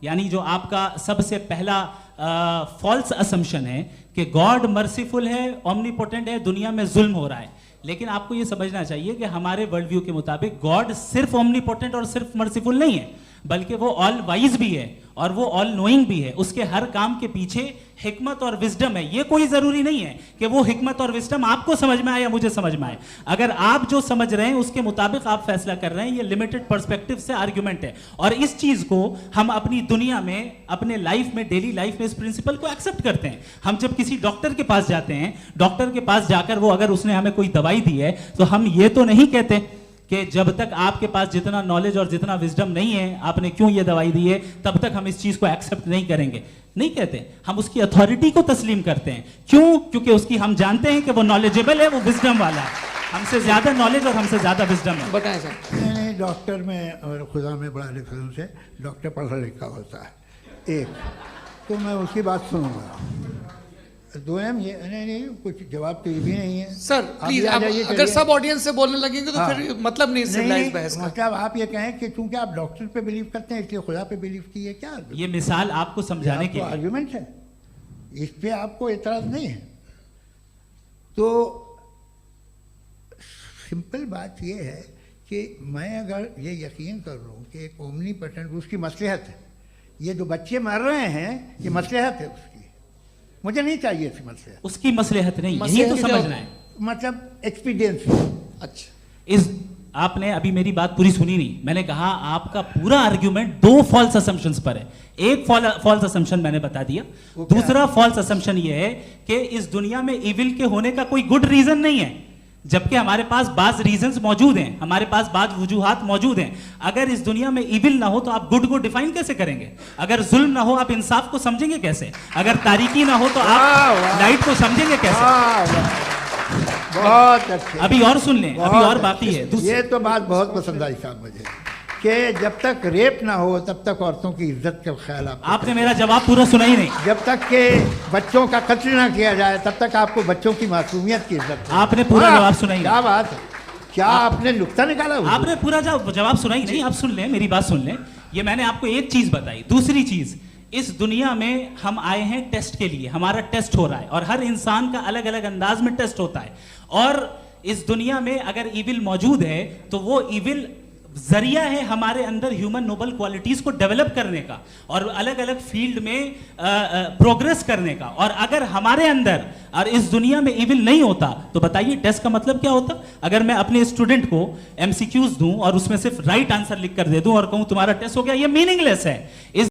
यानी जो आपका सबसे पहला फॉल्स असम्पशन है कि गॉड मर्सीफुल है, ओमनीपोटेंट है, दुनिया में जुल्म हो रहा है। लेकिन आपको ये समझना चाहिए कि हमारे वर्ल्ड व्यू के मुताबिक गॉड सिर्फ ओमनीपोटेंट और सिर्फ मर्सीफुल नहीं है, बल्कि वो ऑल वाइज भी है और वो ऑल नोइंग भी है। उसके हर काम के पीछे हिकमत और विजडम है। ये कोई जरूरी नहीं है कि वो हिकमत और विजडम आपको समझ में आए या मुझे समझ में आए। अगर आप जो समझ रहे हैं उसके मुताबिक आप फैसला कर रहे हैं, ये लिमिटेड पर्सपेक्टिव से आर्ग्यूमेंट है। और इस चीज को हम अपनी दुनिया में, अपने लाइफ में, डेली लाइफ में इस प्रिंसिपल को एक्सेप्ट करते हैं। हम जब किसी डॉक्टर के पास जाते हैं, डॉक्टर के पास जाकर वो अगर उसने हमें कोई दवाई दी है तो हम ये तो नहीं कहते कि जब तक आपके पास जितना नॉलेज और जितना विजडम नहीं है, आपने क्यों ये दवाई दी है, तब तक हम इस चीज को एक्सेप्ट नहीं करेंगे। नहीं कहते, हम उसकी अथॉरिटी को तस्लीम करते हैं। क्यों? क्योंकि उसकी हम जानते हैं कि वो नॉलेजेबल है, वो विजडम वाला है, हमसे ज्यादा नॉलेज और हमसे ज्यादा विजडम है। बताएं सर। नहीं, डॉक्टर में और खुदा में बड़ा डिफरेंस है। डॉक्टर पढ़ा लिखा होता है एक, तो मैं उसकी बात सुनूंगा। दो ये नहीं, कुछ जवाब तो ये भी नहीं है सर। प्लीज अगर सब ऑडियंस से बोलने लगेंगे तो फिर मतलब नहीं सिविलाइज्ड बहस का। मतलब आप ये कहें कि चूंकि आप डॉक्टर पे बिलीव करते हैं इसलिए खुदा पे बिलीव कीजिए, क्या ये मिसाल आपको समझाने के आर्गुमेंट है, इस पे आपको एतराज नहीं है। तो सिंपल बात ये है कि मैं अगर ये यकीन कर लूँ कि एक ओमनीपोटेंट उसकी मसलहत है, ये जो बच्चे मर रहे हैं ये मसलहत है उसकी, मुझे नहीं चाहिए थी मसलहत। उसकी मसलहत नहीं, यही तो समझना है, मतलब एक्सपीरियंस। अच्छा, इस आपने अभी मेरी बात पूरी सुनी नहीं। मैंने कहा आपका पूरा आर्ग्यूमेंट दो फॉल्स असम्पशंस पर है। एक फॉल्स असम्पशन मैंने बता दिया, दूसरा फॉल्स असम्पशन ये है कि इस दुनिया में इविल के होने का कोई गुड रीजन नहीं है, जबकि हमारे पास बाज रीजंस मौजूद हैं, हमारे पास बाज वजूहात मौजूद हैं। अगर इस दुनिया में इविल ना हो तो आप गुड को डिफाइन कैसे करेंगे? अगर जुल्म ना हो आप इंसाफ को समझेंगे कैसे? अगर तारीकी ना हो तो आप लाइट को समझेंगे कैसे? बहुत अच्छे। अभी और सुन लें, अभी और बाकी है। ये तो बात बहुत पसंद आई साहब मुझे कि जब तक रेप ना हो तब तक औरतों की इज्जत का ख्याल आपने मेरा जवाब पूरा सुना ही नहीं। जब तक के बच्चों का कत्ल ना किया जाए तब तक आपको बच्चों की मासूमियत की इज्जत। आपने पूरा जवाब सुना ही नहीं। क्या बात है, क्या आपने नुक्ता निकाला? आपने पूरा जवाब सुना ही नहीं। आप सुन लें, मेरी बात सुन लें। ये मैंने आपको एक चीज बताई। दूसरी चीज, इस दुनिया में हम आए हैं टेस्ट के लिए, हमारा टेस्ट हो रहा है और हर इंसान का अलग अलग अंदाज में टेस्ट होता है। और इस दुनिया में अगर इविल मौजूद है तो वो इविल जरिया है हमारे अंदर ह्यूमन नोबल क्वालिटीज को डेवलप करने का और अलग अलग फील्ड में प्रोग्रेस करने का। और अगर हमारे अंदर और इस दुनिया में इविल नहीं होता तो बताइए टेस्ट का मतलब क्या होता? अगर मैं अपने स्टूडेंट को एमसीक्यूज दूं और उसमें सिर्फ राइट आंसर लिख कर दे दूं और कहूं तुम्हारा टेस्ट हो गया, ये मीनिंगलेस है। इस